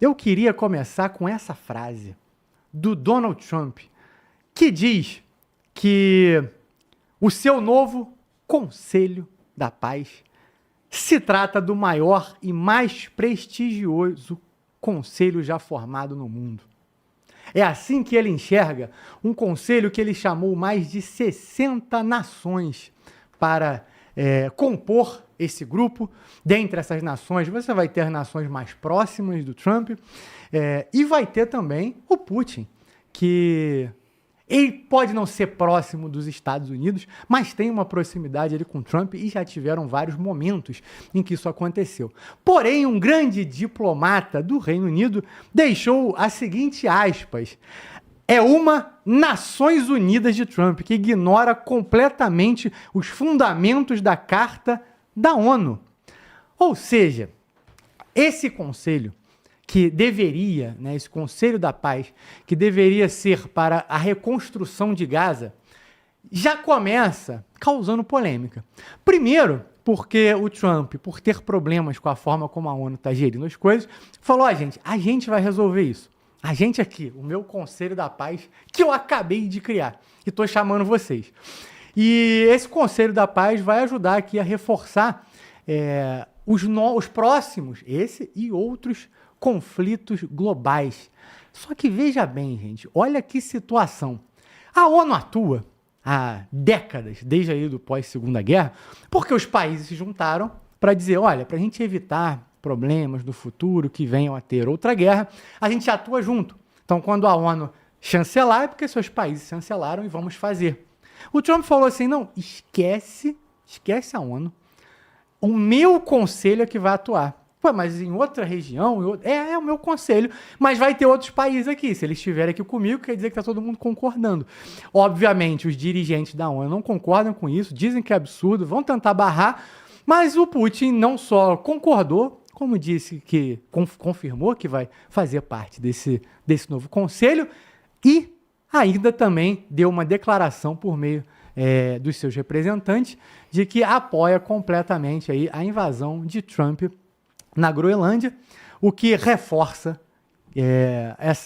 eu queria começar com essa frase do Donald Trump, que diz que o seu novo Conselho da Paz se trata do maior e mais prestigioso conselho já formado no mundo. É assim que ele enxerga um conselho que ele chamou mais de 60 nações para compor esse grupo. Dentre essas nações, você vai ter as nações mais próximas do Trump e vai ter também o Putin, que ele pode não ser próximo dos Estados Unidos, mas tem uma proximidade ali com o Trump e já tiveram vários momentos em que isso aconteceu. Porém, um grande diplomata do Reino Unido deixou a seguinte aspas: é uma Nações Unidas de Trump, que ignora completamente os fundamentos da Carta da ONU. Ou seja, esse conselho que deveria, esse Conselho da Paz, que deveria ser para a reconstrução de Gaza, já começa causando polêmica. Primeiro, porque o Trump, por ter problemas com a forma como a ONU está gerindo as coisas, falou: gente, a gente vai resolver isso. A gente aqui, o meu Conselho da Paz, que eu acabei de criar, e estou chamando vocês. E esse Conselho da Paz vai ajudar aqui a reforçar os próximos, esse e outros conflitos globais. Só que veja bem, gente, olha que situação. A ONU atua há décadas, desde aí do pós-Segunda Guerra, porque os países se juntaram para dizer: olha, para a gente evitar problemas do futuro que venham a ter outra guerra, a gente atua junto. Então, quando a ONU chancelar, é porque seus países chancelaram e vamos fazer. O Trump falou assim: não, esquece a ONU, o meu conselho é que vai atuar. Pô, mas em outra região, é o meu conselho, mas vai ter outros países aqui. Se eles estiverem aqui comigo, quer dizer que está todo mundo concordando. Obviamente, os dirigentes da ONU não concordam com isso, dizem que é absurdo, vão tentar barrar, mas o Putin não só concordou, como disse que confirmou que vai fazer parte desse novo conselho, e ainda também deu uma declaração por meio dos seus representantes de que apoia completamente aí a invasão de Trump na Groenlândia, o que reforça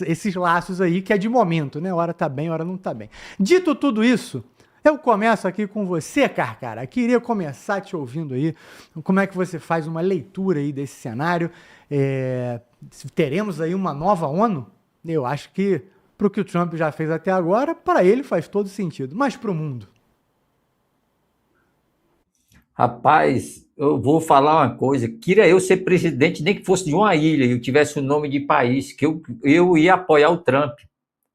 esses laços aí, que é de momento, né? Hora tá bem, hora não tá bem. Dito tudo isso, eu começo aqui com você, Carcara. Queria começar te ouvindo aí, como é que você faz uma leitura aí desse cenário. Teremos aí uma nova ONU? Eu acho que, para o que o Trump já fez até agora, para ele faz todo sentido, mas para o mundo? Rapaz, eu vou falar uma coisa. Queria eu ser presidente, nem que fosse de uma ilha e eu tivesse o nome de país, que eu ia apoiar o Trump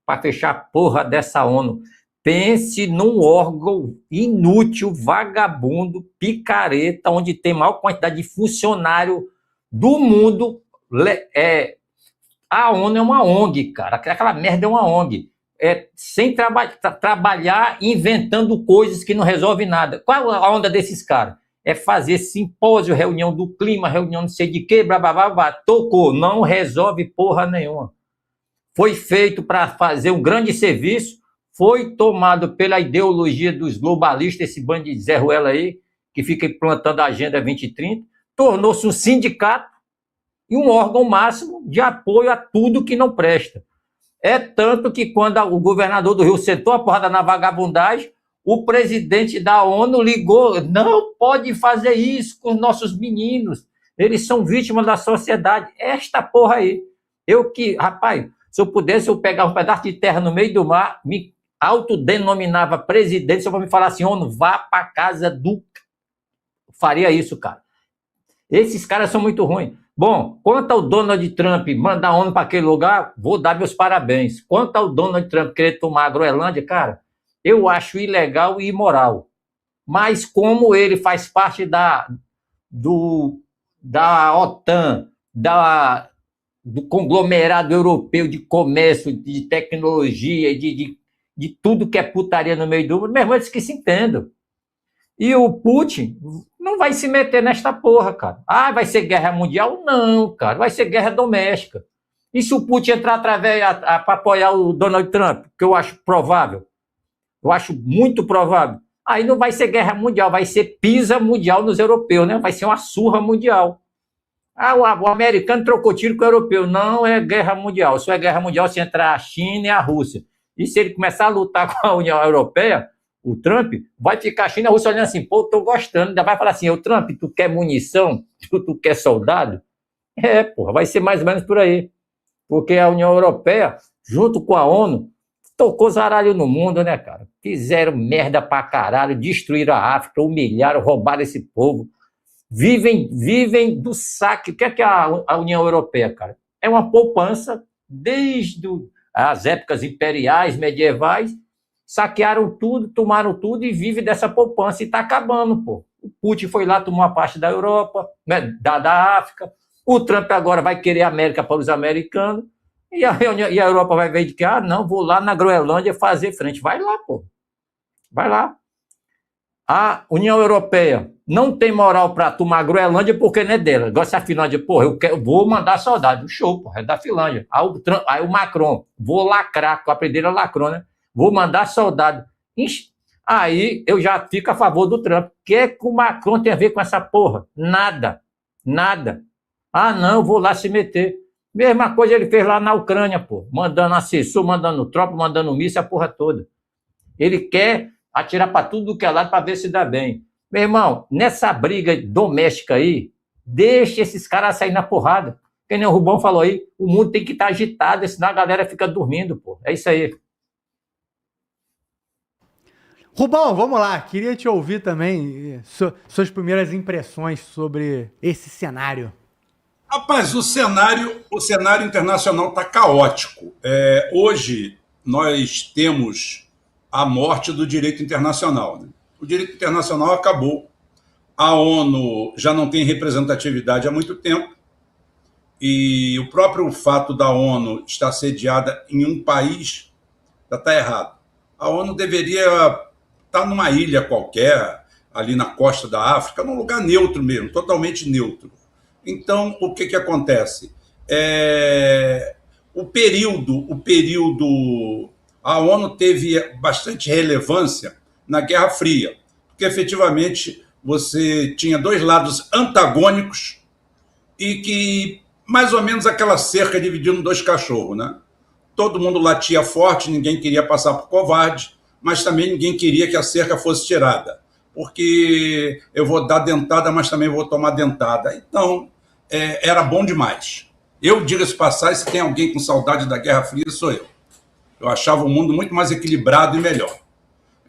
para fechar a porra dessa ONU. Pense num órgão inútil, vagabundo, picareta, onde tem a maior quantidade de funcionário do mundo. A ONU é uma ONG, cara. Aquela merda é uma ONG. Sem trabalhar, inventando coisas que não resolvem nada. Qual a onda desses caras? É fazer simpósio, reunião do clima, reunião não sei de quê, blá, blá, blá, blá. Tocou, não resolve porra nenhuma. Foi feito para fazer um grande serviço, foi tomado pela ideologia dos globalistas, esse bando de Zé Ruela aí, que fica implantando a Agenda 2030, tornou-se um sindicato e um órgão máximo de apoio a tudo que não presta. É tanto que quando o governador do Rio sentou a porrada na vagabundagem, o presidente da ONU ligou: não pode fazer isso com os nossos meninos, eles são vítimas da sociedade. Esta porra aí. Rapaz, se eu pudesse, eu pegava um pedaço de terra no meio do mar, me autodenominava presidente, só para me falar assim: ONU, vá para casa do... Faria isso, cara. Esses caras são muito ruins. Bom, quanto ao Donald Trump mandar a ONU para aquele lugar, vou dar meus parabéns. Quanto ao Donald Trump querer tomar a Groenlândia, cara, eu acho ilegal e imoral. Mas como ele faz parte da OTAN, do conglomerado europeu de comércio, de tecnologia, de tudo que é putaria no meio do mundo, mesmo eles que se entendam. E o Putin não vai se meter nesta porra, cara. Ah, vai ser guerra mundial? Não, cara. Vai ser guerra doméstica. E se o Putin entrar para apoiar o Donald Trump, que eu acho provável, eu acho muito provável, aí não vai ser guerra mundial, vai ser pisa mundial nos europeus, né? Vai ser uma surra mundial. O americano trocou tiro com o europeu. Não é guerra mundial. Só é guerra mundial se entrar a China e a Rússia. E se ele começar a lutar com a União Europeia, o Trump, vai ficar a China e a Rússia olhando assim, pô, tô gostando. Ainda vai falar assim, ô Trump, tu quer munição? Tu quer soldado? Porra, vai ser mais ou menos por aí. Porque a União Europeia, junto com a ONU, tocou zaralho no mundo, né, cara? Fizeram merda pra caralho, destruíram a África, humilharam, roubaram esse povo. Vivem do saque. O que é a União Europeia, cara? É uma poupança desde as épocas imperiais, medievais, saquearam tudo, tomaram tudo e vive dessa poupança e está acabando, pô. O Putin foi lá, tomou uma parte da Europa, né, da África. O Trump agora vai querer a América para os americanos e a Europa vai ver de que, não, vou lá na Groenlândia fazer frente. Vai lá, pô. Vai lá. A União Europeia não tem moral para tomar a Groenlândia porque não é dela. Agora se a Finlândia, porra, vou mandar soldado. Show, porra, é da Finlândia. Aí o Macron, vou lacrar, com a primeira lacrou, né? Vou mandar soldado. Aí eu já fico a favor do Trump. O que o Macron tem a ver com essa porra? Nada. Nada. Não, vou lá se meter. Mesma coisa ele fez lá na Ucrânia, pô. Mandando assessor, mandando tropa, mandando míssil, a porra toda. Ele quer atirar para tudo que é lado para ver se dá bem. Meu irmão, nessa briga doméstica aí, deixa esses caras sair na porrada. Que nem o Rubão falou aí, o mundo tem que estar agitado, senão a galera fica dormindo, pô. É isso aí. Rubão, vamos lá. Queria te ouvir também suas primeiras impressões sobre esse cenário. Rapaz, o cenário internacional está caótico. Hoje nós temos a morte do direito internacional, né? O direito internacional acabou. A ONU já não tem representatividade há muito tempo. E o próprio fato da ONU estar sediada em um país já está errado. A ONU deveria estar numa ilha qualquer, ali na costa da África, num lugar neutro mesmo, totalmente neutro. Então, o que acontece? O período... A ONU teve bastante relevância na Guerra Fria, porque efetivamente você tinha dois lados antagônicos e que mais ou menos aquela cerca dividindo dois cachorros, né? Todo mundo latia forte, ninguém queria passar por covarde, mas também ninguém queria que a cerca fosse tirada, porque eu vou dar dentada, mas também vou tomar dentada. Então, era bom demais. Eu, diga-se passagem, se tem alguém com saudade da Guerra Fria, sou eu. Eu achava o mundo muito mais equilibrado e melhor.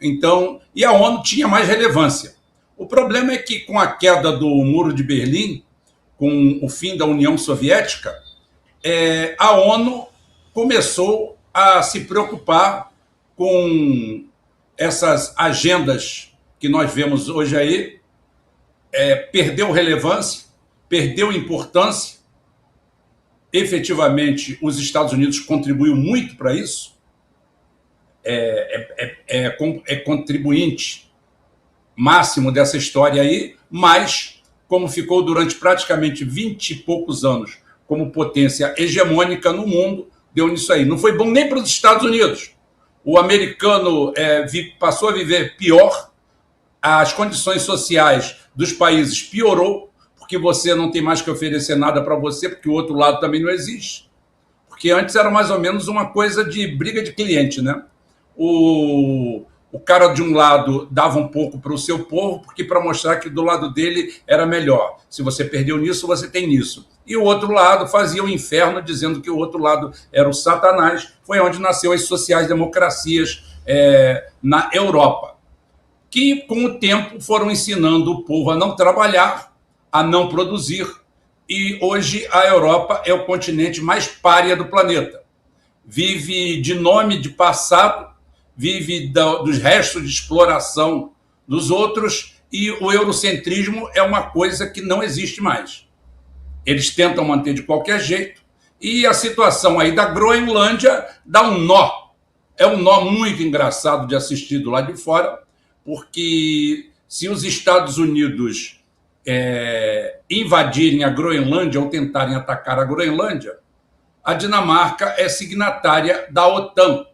Então, e a ONU tinha mais relevância. O problema é que, com a queda do Muro de Berlim, com o fim da União Soviética, a ONU começou a se preocupar com essas agendas que nós vemos hoje aí, perdeu relevância, perdeu importância. Efetivamente, os Estados Unidos contribuiu muito para isso, contribuinte máximo dessa história aí, mas, como ficou durante praticamente 20 e poucos anos como potência hegemônica no mundo, deu nisso aí. Não foi bom nem para os Estados Unidos. O americano passou a viver pior, as condições sociais dos países piorou, porque você não tem mais que oferecer nada para você, porque o outro lado também não existe. Porque antes era mais ou menos uma coisa de briga de cliente, né? O cara de um lado dava um pouco para o seu povo, porque para mostrar que do lado dele era melhor. Se você perdeu nisso, você tem nisso. E o outro lado fazia o inferno, dizendo que o outro lado era o Satanás. Foi onde nasceu as sociais-democracias na Europa, que com o tempo foram ensinando o povo a não trabalhar, a não produzir. E hoje a Europa é o continente mais pária do planeta. Vive de nome de passado, vive dos restos de exploração dos outros, e o eurocentrismo é uma coisa que não existe mais. Eles tentam manter de qualquer jeito, e a situação aí da Groenlândia dá um nó. É um nó muito engraçado de assistir do lado de fora, porque se os Estados Unidos invadirem a Groenlândia ou tentarem atacar a Groenlândia, a Dinamarca é signatária da OTAN.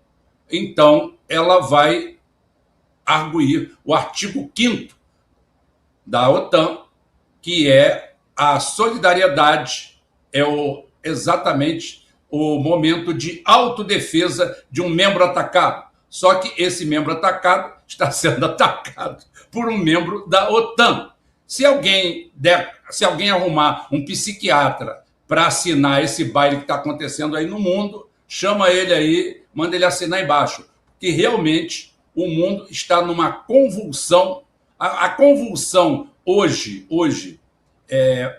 Então, ela vai arguir o artigo 5º da OTAN, que é a solidariedade é exatamente o momento de autodefesa de um membro atacado. Só que esse membro atacado está sendo atacado por um membro da OTAN. Se alguém arrumar um psiquiatra para assinar esse baile que está acontecendo aí no mundo, chama ele aí, manda ele assinar embaixo. Porque realmente o mundo está numa convulsão. A convulsão hoje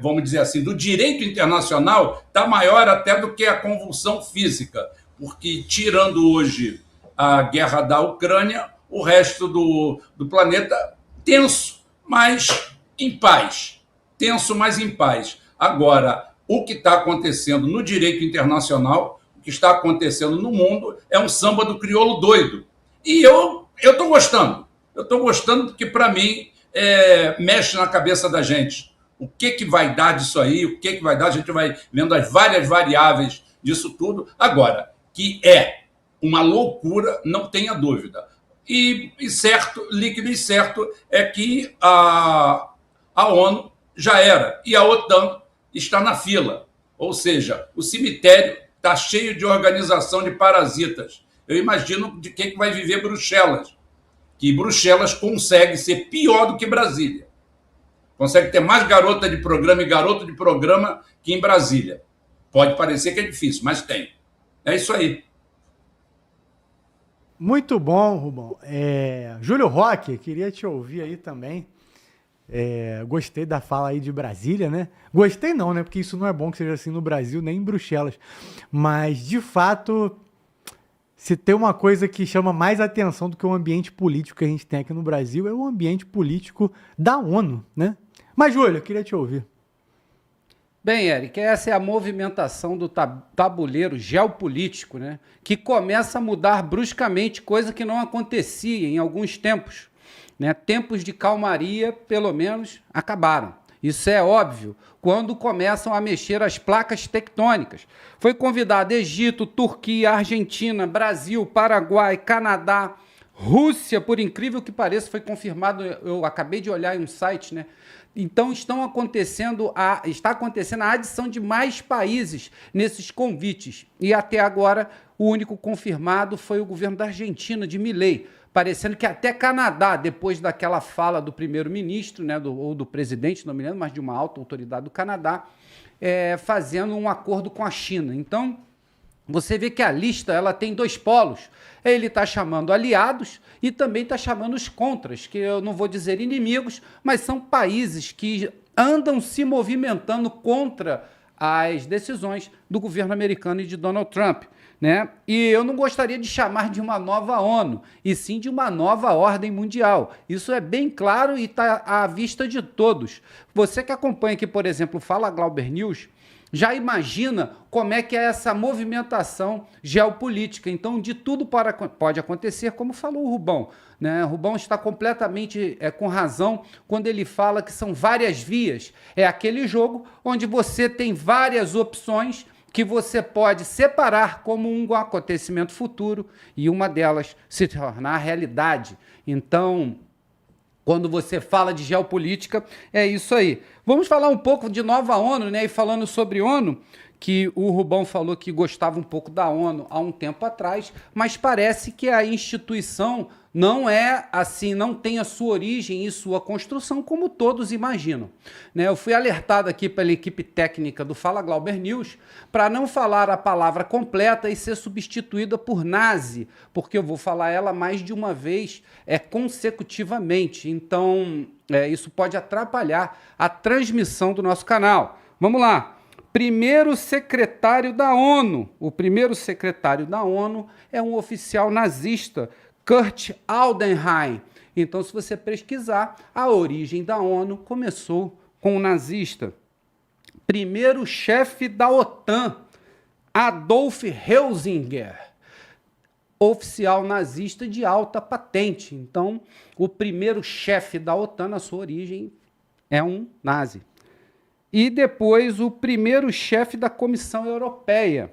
vamos dizer assim, do direito internacional está maior até do que a convulsão física. Porque tirando hoje a guerra da Ucrânia, o resto do planeta tenso, mas em paz. Tenso, mas em paz. Agora, o que está acontecendo no direito internacional, o que está acontecendo no mundo, é um samba do crioulo doido. E eu estou gostando. Eu estou gostando porque, para mim, mexe na cabeça da gente. O que vai dar disso aí, o que vai dar, a gente vai vendo as várias variáveis disso tudo. Agora, que é uma loucura, não tenha dúvida. E certo, líquido e certo é que a ONU já era, e a OTAN está na fila. Ou seja, o cemitério está cheio de organização de parasitas. Eu imagino de que vai viver Bruxelas, que Bruxelas consegue ser pior do que Brasília. Consegue ter mais garota de programa e garoto de programa que em Brasília. Pode parecer que é difícil, mas tem. É isso aí. Muito bom, Rubão. Júlio Roque, queria te ouvir aí também. Gostei da fala aí de Brasília, né? Gostei não, né? Porque isso não é bom que seja assim no Brasil, nem em Bruxelas. Mas, de fato, se tem uma coisa que chama mais atenção do que o ambiente político que a gente tem aqui no Brasil, é o ambiente político da ONU, né? Mas, Júlio, eu queria te ouvir. Bem, Eric, essa é a movimentação do tabuleiro geopolítico, né? Que começa a mudar bruscamente, coisa que não acontecia em alguns tempos. Né? Tempos de calmaria, pelo menos, acabaram. Isso é óbvio quando começam a mexer as placas tectônicas. Foi convidado Egito, Turquia, Argentina, Brasil, Paraguai, Canadá, Rússia, por incrível que pareça, foi confirmado, eu acabei de olhar em um site, né? Então está acontecendo a adição de mais países nesses convites. E até agora o único confirmado foi o governo da Argentina, de Milei, parecendo que até Canadá, depois daquela fala do primeiro-ministro, né, ou do presidente, não me lembro, mas de uma alta autoridade do Canadá, fazendo um acordo com a China. Então, você vê que a lista ela tem dois polos. Ele está chamando aliados e também está chamando os contras, que eu não vou dizer inimigos, mas são países que andam se movimentando contra as decisões do governo americano e de Donald Trump. Né? E eu não gostaria de chamar de uma nova ONU, e sim de uma nova ordem mundial. Isso é bem claro e está à vista de todos. Você que acompanha aqui, por exemplo, Fala Glauber News, já imagina como é que é essa movimentação geopolítica. Então, de tudo pode acontecer, como falou o Rubão. Né? O Rubão está completamente com razão quando ele fala que são várias vias. É aquele jogo onde você tem várias opções que você pode separar como um acontecimento futuro e uma delas se tornar realidade. Então, quando você fala de geopolítica, é isso aí. Vamos falar um pouco de nova ONU, né? E falando sobre ONU, que o Rubão falou que gostava um pouco da ONU há um tempo atrás, mas parece que a instituição não é assim, não tem a sua origem e sua construção como todos imaginam. Né? Eu fui alertado aqui pela equipe técnica do Fala Glauber News para não falar a palavra completa e ser substituída por nazi, porque eu vou falar ela mais de uma vez consecutivamente. Então, isso pode atrapalhar a transmissão do nosso canal. Vamos lá. Primeiro secretário da ONU. O primeiro secretário da ONU é um oficial nazista, Kurt Aldenheim. Então, se você pesquisar, a origem da ONU começou com um nazista. Primeiro chefe da OTAN, Adolf Heusinger, oficial nazista de alta patente. Então, o primeiro chefe da OTAN, na sua origem, é um nazi. E depois o primeiro chefe da Comissão Europeia,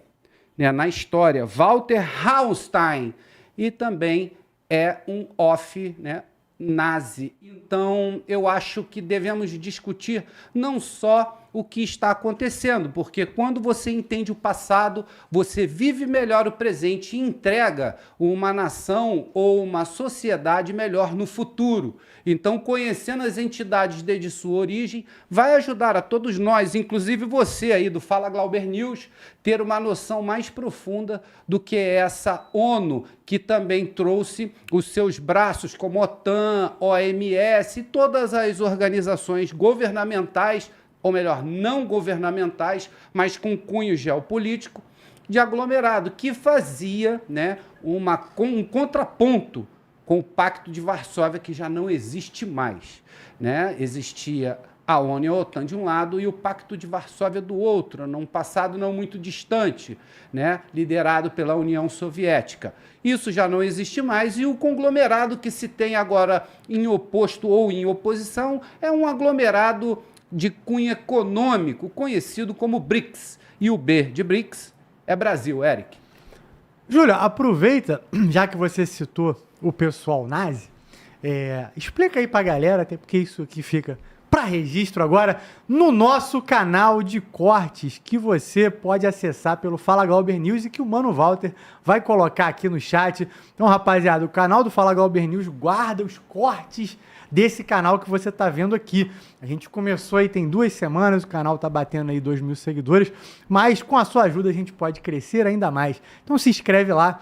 né, na história, Walter Hallstein, e também é um off, né, nazi. Então, eu acho que devemos discutir não só o que está acontecendo, porque quando você entende o passado, você vive melhor o presente e entrega uma nação ou uma sociedade melhor no futuro. Então, conhecendo as entidades desde sua origem, vai ajudar a todos nós, inclusive você aí do Fala Glauber News, ter uma noção mais profunda do que é essa ONU, que também trouxe os seus braços como OTAN, OMS e todas as organizações governamentais, ou melhor, não governamentais, mas com cunho geopolítico, de aglomerado, que fazia, né, um contraponto com o Pacto de Varsóvia, que já não existe mais, né? Existia a ONU e a OTAN de um lado e o Pacto de Varsóvia do outro, num passado não muito distante, né? Liderado pela União Soviética. Isso já não existe mais e o conglomerado que se tem agora em oposto ou em oposição é um aglomerado de cunho econômico, conhecido como BRICS. E o B de BRICS é Brasil, Eric. Júlia, aproveita, já que você citou o pessoal nazi, explica aí pra galera, até porque isso aqui fica para registro agora, no nosso canal de cortes, que você pode acessar pelo Fala Glauber News e que o Mano Walter vai colocar aqui no chat. Então, rapaziada, o canal do Fala Glauber News guarda os cortes desse canal que você tá vendo aqui. A gente começou aí tem 2 semanas, o canal tá batendo aí 2.000 seguidores, mas com a sua ajuda a gente pode crescer ainda mais. Então se inscreve lá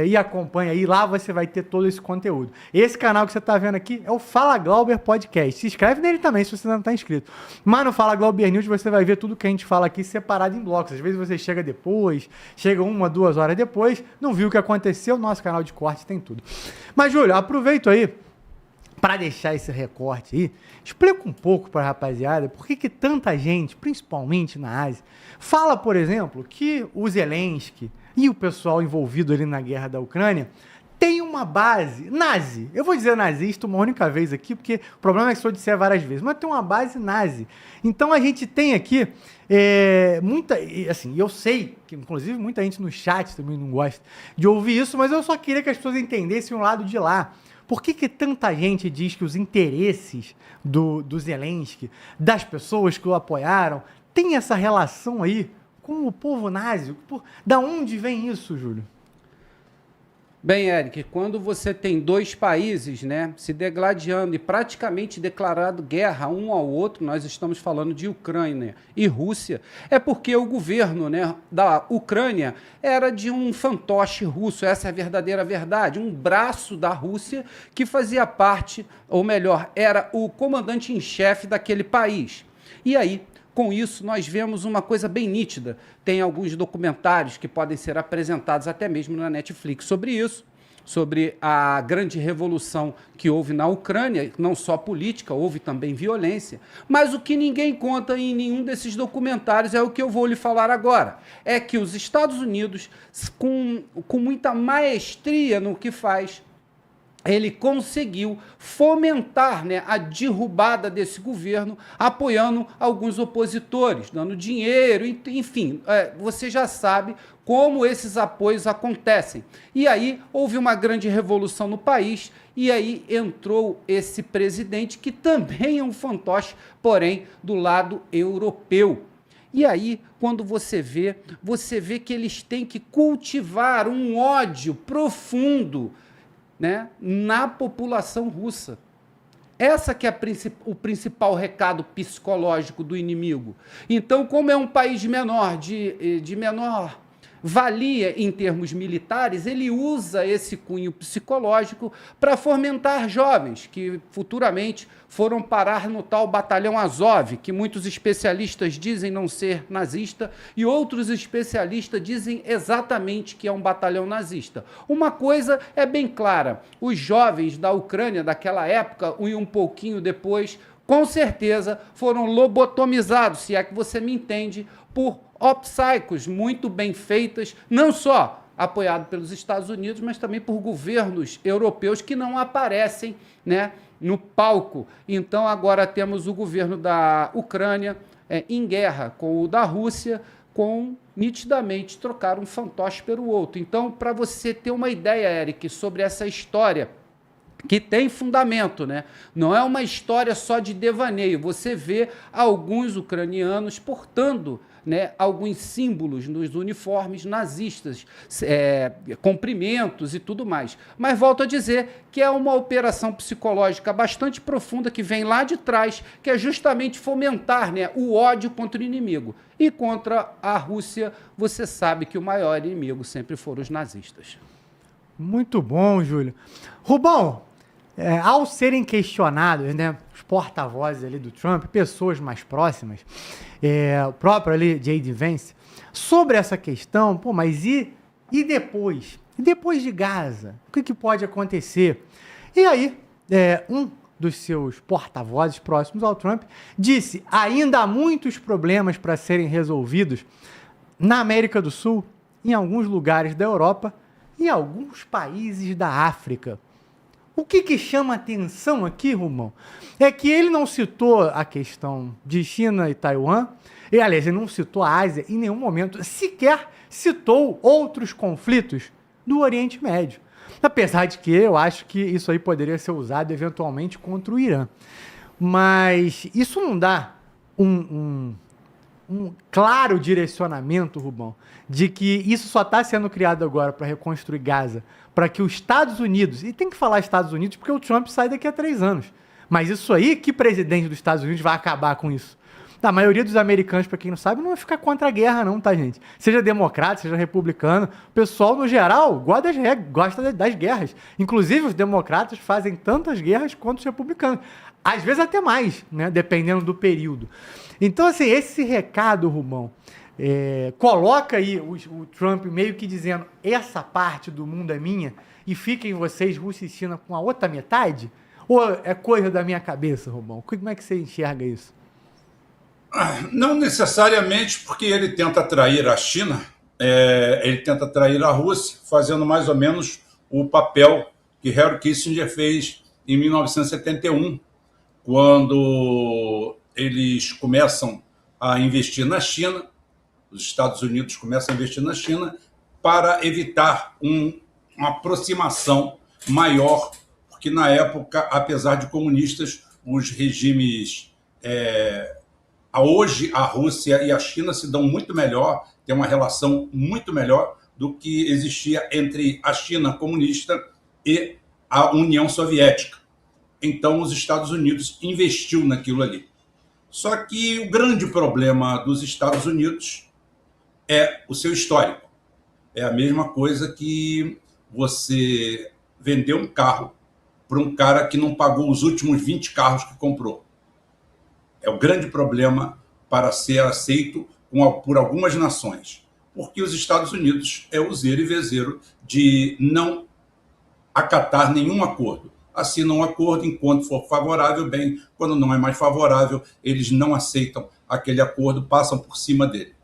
e acompanha aí, lá você vai ter todo esse conteúdo. Esse canal que você tá vendo aqui é o Fala Glauber Podcast. Se inscreve nele também se você não tá inscrito. Mas no Fala Glauber News você vai ver tudo que a gente fala aqui separado em blocos. Às vezes você chega depois, chega 1, 2 horas depois, não viu o que aconteceu, nosso canal de corte tem tudo. Mas, Júlio, aproveito aí para deixar esse recorte aí, explica um pouco para a rapaziada por que tanta gente, principalmente na Ásia, fala, por exemplo, que o Zelensky e o pessoal envolvido ali na guerra da Ucrânia tem uma base nazi. Eu vou dizer nazista uma única vez aqui, porque o problema é que se eu disser várias vezes, mas tem uma base nazi. Então a gente tem aqui muita, assim, eu sei que inclusive muita gente no chat também não gosta de ouvir isso, mas eu só queria que as pessoas entendessem o lado de lá. Por que tanta gente diz que os interesses do Zelensky, das pessoas que o apoiaram, tem essa relação aí com o povo nazi? Da onde vem isso, Júlio? Bem, Eric, quando você tem 2 países, né, se degladiando e praticamente declarado guerra um ao outro, nós estamos falando de Ucrânia e Rússia, é porque o governo, né, da Ucrânia era de um fantoche russo, essa é a verdadeira verdade, um braço da Rússia que fazia parte, ou melhor, era o comandante em chefe daquele país. E aí, com isso, nós vemos uma coisa bem nítida. Tem alguns documentários que podem ser apresentados até mesmo na Netflix sobre isso, sobre a grande revolução que houve na Ucrânia, não só política, houve também violência. Mas o que ninguém conta em nenhum desses documentários é o que eu vou lhe falar agora. É que os Estados Unidos, com muita maestria no que faz, ele conseguiu fomentar, né, a derrubada desse governo, apoiando alguns opositores, dando dinheiro, enfim, você já sabe como esses apoios acontecem. E aí houve uma grande revolução no país, e aí entrou esse presidente, que também é um fantoche, porém do lado europeu. E aí, quando você vê que eles têm que cultivar um ódio profundo, né, na população russa. Essa que é o principal recado psicológico do inimigo. Então, como é um país menor, de menor valia em termos militares, ele usa esse cunho psicológico para fomentar jovens que futuramente foram parar no tal batalhão Azov, que muitos especialistas dizem não ser nazista e outros especialistas dizem exatamente que é um batalhão nazista. Uma coisa é bem clara, os jovens da Ucrânia daquela época e um pouquinho depois, com certeza foram lobotomizados, se é que você me entende, por opsicos muito bem feitas, não só apoiado pelos Estados Unidos, mas também por governos europeus que não aparecem, né, no palco. Então agora temos o governo da Ucrânia em guerra com o da Rússia, com nitidamente trocar um fantoche pelo outro. Então, para você ter uma ideia, Eric, sobre essa história que tem fundamento, né? Não é uma história só de devaneio. Você vê alguns ucranianos portando, né, alguns símbolos nos uniformes nazistas, cumprimentos e tudo mais. Mas volto a dizer que é uma operação psicológica bastante profunda que vem lá de trás, que é justamente fomentar, né, o ódio contra o inimigo. E contra a Rússia, você sabe que o maior inimigo sempre foram os nazistas. Muito bom, Júlio. Rubão, ao serem questionados, né, os porta-vozes ali do Trump, pessoas mais próximas, o próprio ali, J.D. Vance, sobre essa questão, pô, mas e depois? E depois de Gaza? O que pode acontecer? E aí, um dos seus porta-vozes próximos ao Trump disse: ainda há muitos problemas para serem resolvidos na América do Sul, em alguns lugares da Europa, em alguns países da África. O que chama atenção aqui, Romão, é que ele não citou a questão de China e Taiwan, e, aliás, ele não citou a Ásia em nenhum momento, sequer citou outros conflitos do Oriente Médio. Apesar de que eu acho que isso aí poderia ser usado eventualmente contra o Irã. Mas isso não dá um claro direcionamento, Rubão, de que isso só está sendo criado agora para reconstruir Gaza, para que os Estados Unidos, e tem que falar Estados Unidos porque o Trump sai daqui a 3 anos, mas isso aí, que presidente dos Estados Unidos vai acabar com isso? A maioria dos americanos, para quem não sabe, não vai ficar contra a guerra não, tá, gente? Seja democrata, seja republicano, o pessoal, no geral, gosta das guerras. Inclusive, os democratas fazem tantas guerras quanto os republicanos. Às vezes até mais, né? Dependendo do período. Então, assim, esse recado, Rubão, coloca aí o Trump meio que dizendo: essa parte do mundo é minha e fiquem vocês, Rússia e China, com a outra metade? Ou é coisa da minha cabeça, Rubão? Como é que você enxerga isso? Não necessariamente, porque ele tenta atrair a China, ele tenta atrair a Rússia, fazendo mais ou menos o papel que Henry Kissinger fez em 1971, quando eles começam a investir na China, os Estados Unidos começam a investir na China para evitar uma aproximação maior, porque na época, apesar de comunistas, os regimes... Hoje a Rússia e a China se dão muito melhor, tem uma relação muito melhor do que existia entre a China comunista e a União Soviética. Então os Estados Unidos investiu naquilo ali. Só que o grande problema dos Estados Unidos é o seu histórico. É a mesma coisa que você vender um carro para um cara que não pagou os últimos 20 carros que comprou. É o grande problema para ser aceito por algumas nações, porque os Estados Unidos é o zero e vezeiro de não acatar nenhum acordo. Assinam um acordo enquanto for favorável, bem, quando não é mais favorável, eles não aceitam aquele acordo, passam por cima dele.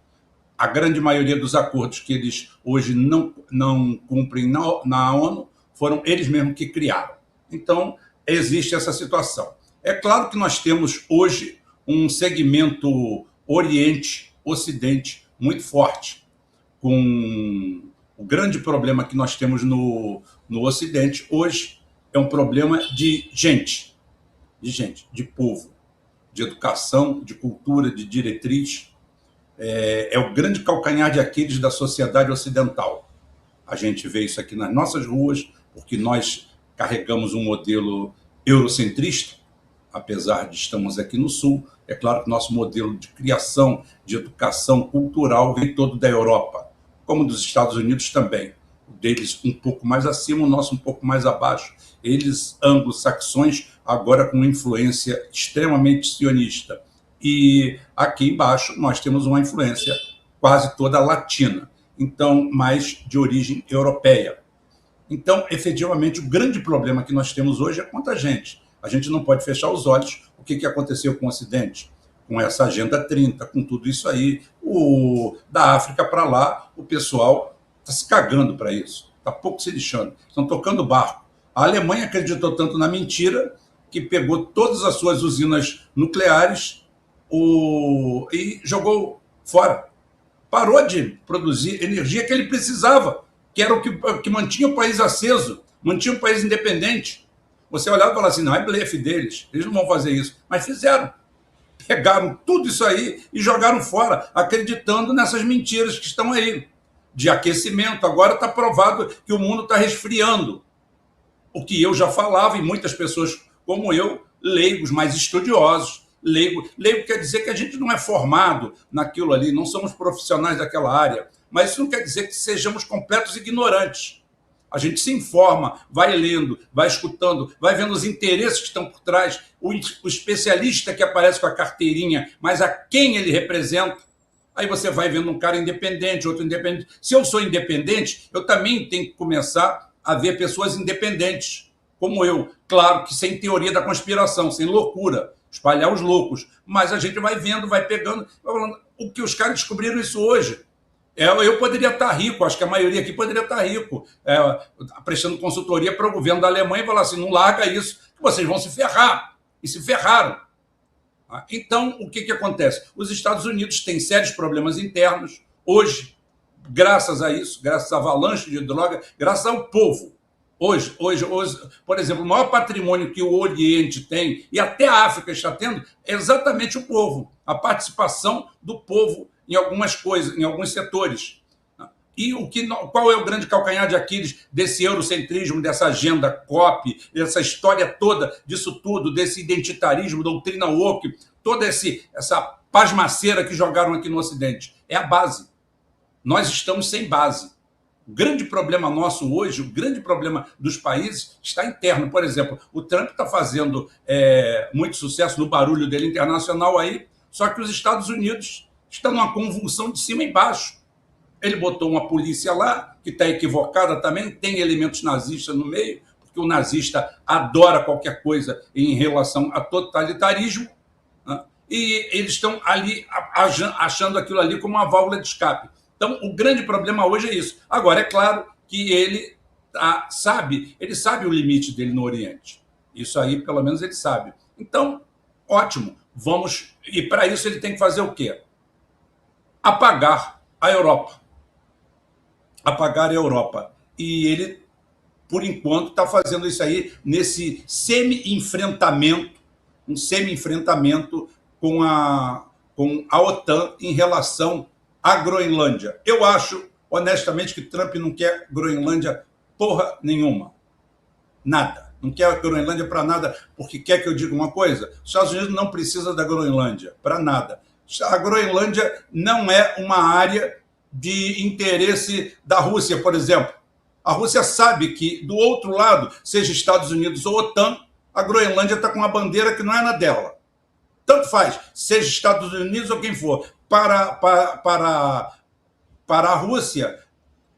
A grande maioria dos acordos que eles hoje não cumprem na ONU foram eles mesmos que criaram. Então, existe essa situação. É claro que nós temos hoje um segmento Oriente-Ocidente muito forte, com o grande problema que nós temos no Ocidente hoje é um problema de gente, de povo, de educação, de cultura, de diretriz. É o grande calcanhar de Aquiles da sociedade ocidental. A gente vê isso aqui nas nossas ruas, porque nós carregamos um modelo eurocentrista, apesar de estarmos aqui no Sul. É claro que nosso modelo de criação, de educação cultural vem todo da Europa, como dos Estados Unidos também. O deles um pouco mais acima, o nosso um pouco mais abaixo. Eles, anglo-saxões, agora com uma influência extremamente sionista. E aqui embaixo nós temos uma influência quase toda latina, então mais de origem europeia. Então, efetivamente, o grande problema que nós temos hoje é quanto a gente. A gente não pode fechar os olhos. O que aconteceu com o Ocidente? Com essa Agenda 30, com tudo isso aí. Da África para lá, o pessoal está se cagando para isso. Está pouco se lixando. Estão tocando barco. A Alemanha acreditou tanto na mentira que pegou todas as suas usinas nucleares e jogou fora. Parou de produzir energia que ele precisava, que era o que mantinha o país aceso, mantinha o país independente. Você olhava e falava assim, não, é blefe deles, eles não vão fazer isso. Mas fizeram. Pegaram tudo isso aí e jogaram fora, acreditando nessas mentiras que estão aí, de aquecimento. Agora está provado que o mundo está resfriando. O que eu já falava, e muitas pessoas como eu, leigos, mais estudiosos. Leigo quer dizer que a gente não é formado naquilo ali, não somos profissionais daquela área. Mas isso não quer dizer que sejamos completos ignorantes. A gente se informa, vai lendo, vai escutando, vai vendo os interesses que estão por trás, o especialista que aparece com a carteirinha, mas a quem ele representa. Aí você vai vendo um cara independente, outro independente. Se eu sou independente, eu também tenho que começar a ver pessoas independentes, como eu. Claro que sem teoria da conspiração, sem loucura, espalhar os loucos. Mas a gente vai vendo, vai pegando, vai falando, o que os caras descobriram isso hoje. Eu poderia estar rico, acho que a maioria aqui poderia estar rico, prestando consultoria para o governo da Alemanha e falar assim, não larga isso, que vocês vão se ferrar. E se ferraram. Então, o que acontece? Os Estados Unidos têm sérios problemas internos, hoje, graças a isso, graças à avalanche de droga, graças ao povo. Hoje, por exemplo, o maior patrimônio que o Oriente tem, e até a África está tendo, é exatamente o povo, a participação do povo em algumas coisas, em alguns setores. E qual é o grande calcanhar de Aquiles desse eurocentrismo, dessa agenda COP, dessa história toda, disso tudo, desse identitarismo, doutrina woke, toda essa pasmaceira que jogaram aqui no Ocidente? É a base. Nós estamos sem base. O grande problema nosso hoje, o grande problema dos países está interno. Por exemplo, o Trump está fazendo muito sucesso no barulho dele internacional aí, só que os Estados Unidos estão numa convulsão de cima e embaixo. Ele botou uma polícia lá, que está equivocada também, tem elementos nazistas no meio, porque o nazista adora qualquer coisa em relação a totalitarismo, né? E eles estão ali achando aquilo ali como uma válvula de escape. Então, o grande problema hoje é isso. Agora, é claro que ele sabe o limite dele no Oriente. Isso aí, pelo menos, ele sabe. Então, ótimo. E para isso ele tem que fazer o quê? Apagar a Europa. Apagar a Europa. E ele, por enquanto, está fazendo isso aí nesse semi-enfrentamento, um semi-enfrentamento com a OTAN em relação à Groenlândia. Eu acho, honestamente, que Trump não quer Groenlândia porra nenhuma. Nada. Não quer a Groenlândia para nada, porque quer que eu diga uma coisa? Os Estados Unidos não precisa da Groenlândia para nada. A Groenlândia não é uma área de interesse da Rússia, por exemplo. A Rússia sabe que, do outro lado, seja Estados Unidos ou OTAN, a Groenlândia está com uma bandeira que não é na dela. Tanto faz, seja Estados Unidos ou quem for. Para a Rússia,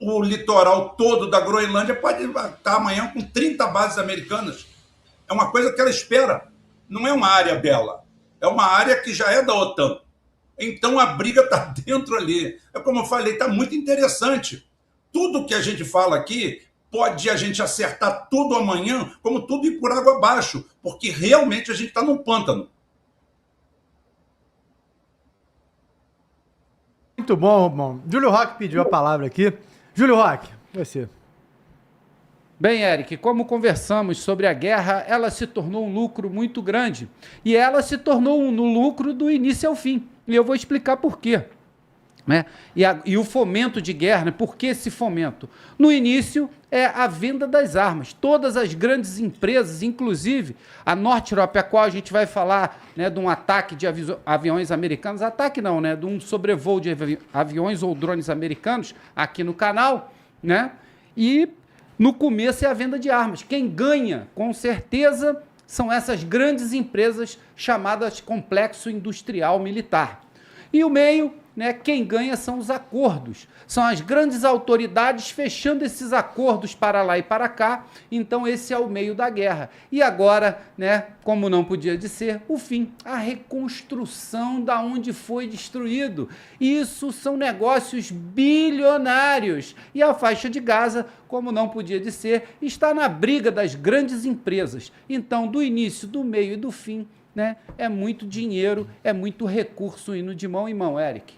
o litoral todo da Groenlândia pode estar amanhã com 30 bases americanas. É uma coisa que ela espera. Não é uma área dela. É uma área que já é da OTAN. Então a briga está dentro ali. É como eu falei, está muito interessante. Tudo que a gente fala aqui, pode a gente acertar tudo amanhã, como tudo ir por água abaixo, porque realmente a gente está num pântano. Muito bom, bom. Júlio Roque pediu a palavra aqui. Júlio Roque, você. Bem, Eric, como conversamos sobre a guerra, ela se tornou um lucro muito grande. E ela se tornou um lucro do início ao fim. E eu vou explicar por quê. Né? E o fomento de guerra, né? Por que esse fomento? No início é a venda das armas. Todas as grandes empresas, inclusive a Northrop, a qual a gente vai falar, né, de um ataque de aviões americanos, ataque não, né, de um sobrevoo de aviões ou drones americanos aqui no canal, né? E no começo é a venda de armas. Quem ganha, com certeza, são essas grandes empresas chamadas complexo industrial militar. E o meio, né, quem ganha são os acordos. São as grandes autoridades fechando esses acordos para lá e para cá. Então esse é o meio da guerra. E agora, né, como não podia de ser, o fim, a reconstrução da onde foi destruído. Isso são negócios bilionários. E a faixa de Gaza, como não podia de ser, está na briga das grandes empresas. Então, do início, do meio e do fim, né, é muito dinheiro, é muito recurso indo de mão em mão, Eric.